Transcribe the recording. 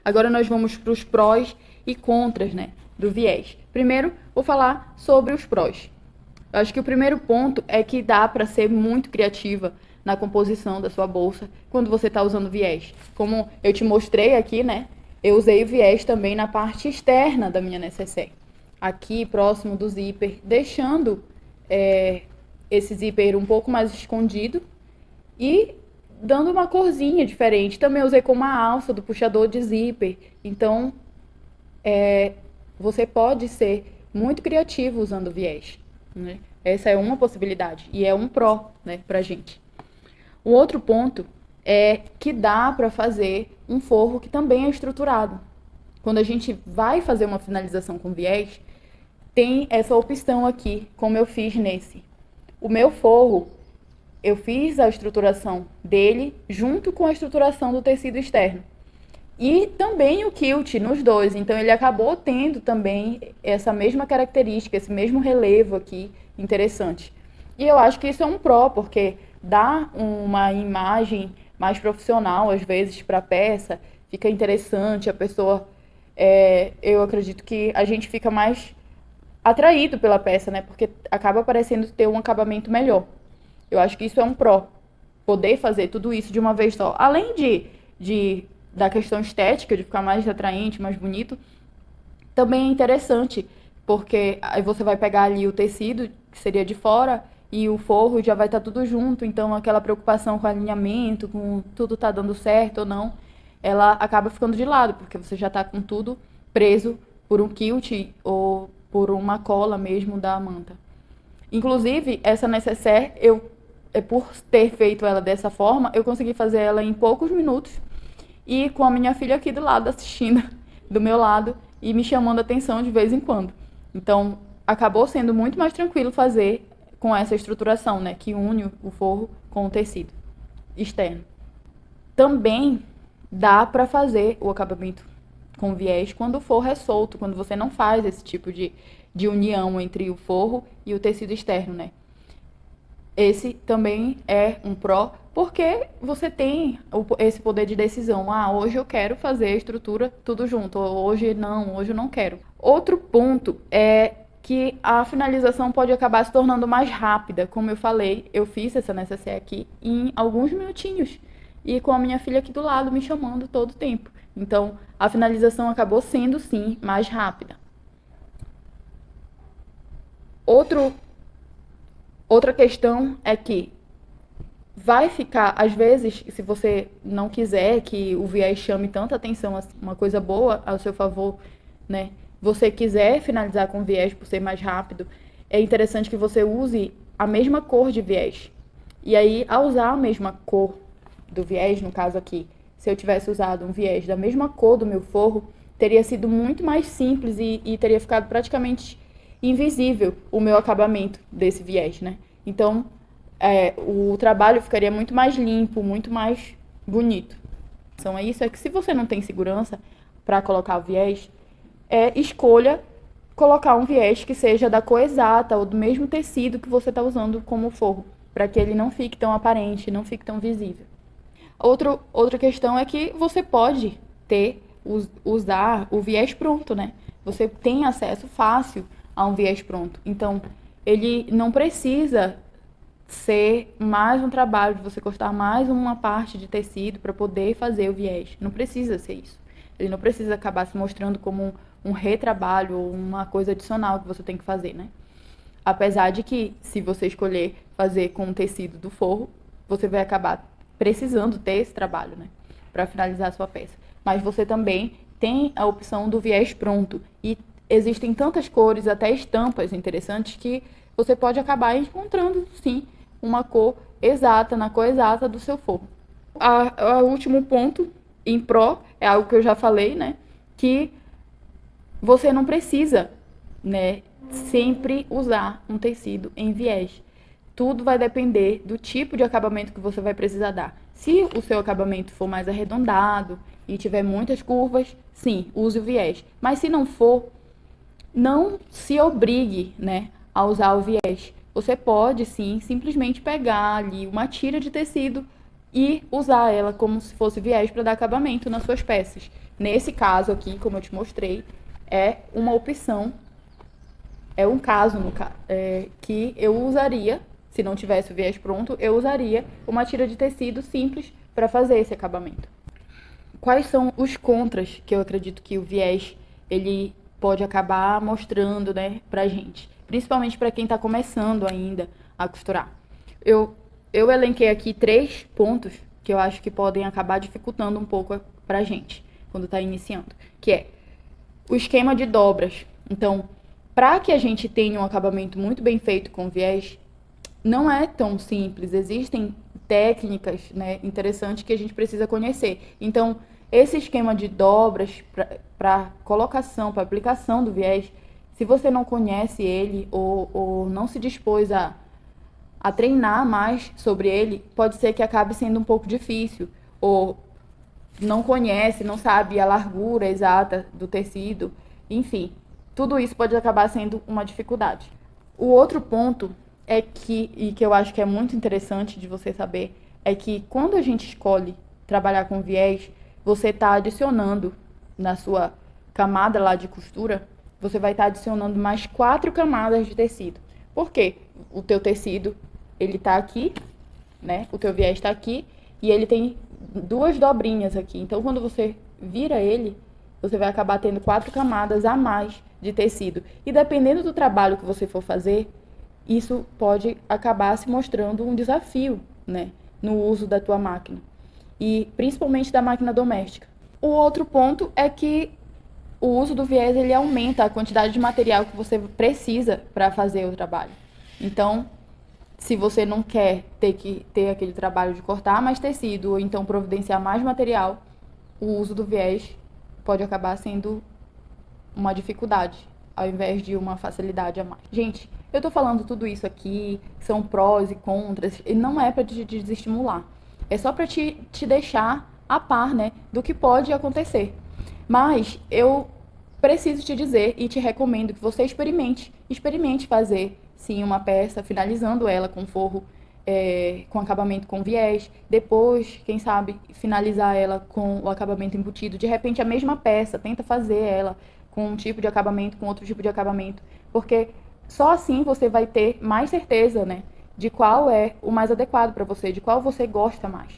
Agora nós vamos para os prós e contras, né, do viés. Primeiro, vou falar sobre os prós. Eu acho que o primeiro ponto é que dá para ser muito criativa na composição da sua bolsa quando você está usando viés. Como eu te mostrei aqui, né, eu usei o viés também na parte externa da minha necessaire. Aqui, próximo do zíper, deixando esse zíper um pouco mais escondido e dando uma corzinha diferente. Também usei com uma alça do puxador de zíper. Então, você pode ser muito criativo usando viés, né? Essa é uma possibilidade e é um pró, né, pra gente. O outro ponto é que dá para fazer um forro que também é estruturado. Quando a gente vai fazer uma finalização com viés, tem essa opção aqui, como eu fiz nesse. O meu forro, eu fiz a estruturação dele junto com a estruturação do tecido externo. E também o quilt nos dois, então ele acabou tendo também essa mesma característica, esse mesmo relevo aqui interessante. E eu acho que isso é um pró, porque dá uma imagem mais profissional, às vezes, para a peça, fica interessante, a pessoa, eu acredito que a gente fica mais atraído pela peça, né, porque acaba parecendo ter um acabamento melhor. Eu acho que isso é um pró, poder fazer tudo isso de uma vez só. Além da questão estética, de ficar mais atraente, mais bonito, também é interessante, porque aí você vai pegar ali o tecido, que seria de fora, e o forro já vai estar tudo junto, então aquela preocupação com alinhamento, com tudo tá dando certo ou não, ela acaba ficando de lado, porque você já tá com tudo preso por um quilt ou por uma cola mesmo da manta. Inclusive, essa necessaire, por ter feito ela dessa forma, eu consegui fazer ela em poucos minutos e com a minha filha aqui do lado assistindo, do meu lado, e me chamando a atenção de vez em quando. Então, acabou sendo muito mais tranquilo fazer com essa estruturação, né, que une o forro com o tecido externo. Também dá para fazer o acabamento com viés quando o forro é solto, quando você não faz esse tipo de união entre o forro e o tecido externo, né? Esse também é um pró, porque você tem esse poder de decisão. Ah, hoje eu quero fazer a estrutura tudo junto, ou hoje eu não quero. Outro ponto é que a finalização pode acabar se tornando mais rápida. Como eu falei, eu fiz essa necessaire aqui em alguns minutinhos e com a minha filha aqui do lado me chamando todo o tempo. Então, a finalização acabou sendo, sim, mais rápida. Outra questão é que vai ficar, às vezes, se você não quiser que o viés chame tanta atenção, uma coisa boa ao seu favor, né? Você quiser finalizar com viés por ser mais rápido, é interessante que você use a mesma cor de viés. E aí, ao usar a mesma cor do viés, no caso aqui, se eu tivesse usado um viés da mesma cor do meu forro, teria sido muito mais simples e teria ficado praticamente invisível o meu acabamento desse viés, né? Então, o trabalho ficaria muito mais limpo, muito mais bonito. Então, é que se você não tem segurança para colocar o viés, escolha colocar um viés que seja da cor exata ou do mesmo tecido que você está usando como forro, para que ele não fique tão aparente, não fique tão visível. Outra questão é que você pode usar o viés pronto, né? Você tem acesso fácil a um viés pronto. Então, ele não precisa ser mais um trabalho de você cortar mais uma parte de tecido para poder fazer o viés. Não precisa ser isso. Ele não precisa acabar se mostrando como um retrabalho ou uma coisa adicional que você tem que fazer, né? Apesar de que, se você escolher fazer com o tecido do forro, você vai acabar precisando ter esse trabalho, né, para finalizar a sua peça. Mas você também tem a opção do viés pronto. E existem tantas cores, até estampas interessantes, que você pode acabar encontrando, sim, uma cor exata, na cor exata do seu forro. O último ponto, em pró, é algo que eu já falei, né, que você não precisa, né, sempre usar um tecido em viés. Tudo vai depender do tipo de acabamento que você vai precisar dar. Se o seu acabamento for mais arredondado e tiver muitas curvas, sim, use o viés. Mas se não for, não se obrigue, né, a usar o viés. Você pode, sim, simplesmente pegar ali uma tira de tecido e usar ela como se fosse viés para dar acabamento nas suas peças. Nesse caso aqui, como eu te mostrei, é uma opção, é um caso que eu usaria, se não tivesse o viés pronto, eu usaria uma tira de tecido simples para fazer esse acabamento. Quais são os contras que eu acredito que o viés ele pode acabar mostrando, né, pra gente, principalmente para quem está começando ainda a costurar? Eu elenquei aqui 3 pontos que eu acho que podem acabar dificultando um pouco pra gente quando está iniciando, que é o esquema de dobras. Então, para que a gente tenha um acabamento muito bem feito com viés, não é tão simples. Existem técnicas, né, interessantes que a gente precisa conhecer. Então, esse esquema de dobras para colocação, para aplicação do viés, se você não conhece ele ou não se dispôs a treinar mais sobre ele, pode ser que acabe sendo um pouco difícil. Ou não conhece, não sabe a largura exata do tecido, enfim, tudo isso pode acabar sendo uma dificuldade. O outro ponto é e que eu acho que é muito interessante de você saber, é que quando a gente escolhe trabalhar com viés, você está adicionando na sua camada lá de costura, você vai estar adicionando mais 4 camadas de tecido. Por quê? O teu tecido, ele tá aqui, né? O teu viés está aqui e ele tem 2 dobrinhas aqui. Então, quando você vira ele, você vai acabar tendo 4 camadas a mais de tecido. E dependendo do trabalho que você for fazer, isso pode acabar se mostrando um desafio, né, no uso da tua máquina. E principalmente da máquina doméstica. O outro ponto é que o uso do viés ele aumenta a quantidade de material que você precisa para fazer o trabalho. Então, se você não quer ter que ter aquele trabalho de cortar mais tecido ou então providenciar mais material, o uso do viés pode acabar sendo uma dificuldade, ao invés de uma facilidade a mais. Gente, eu tô falando tudo isso aqui, são prós e contras, e não é para te desestimular. É só para te deixar a par, né, do que pode acontecer. Mas eu preciso te dizer e te recomendo que você experimente fazer sim uma peça, finalizando ela com forro, com acabamento com viés, depois, quem sabe, finalizar ela com o acabamento embutido. De repente, a mesma peça, tenta fazer ela com um tipo de acabamento, com outro tipo de acabamento, porque só assim você vai ter mais certeza, né, de qual é o mais adequado para você, de qual você gosta mais.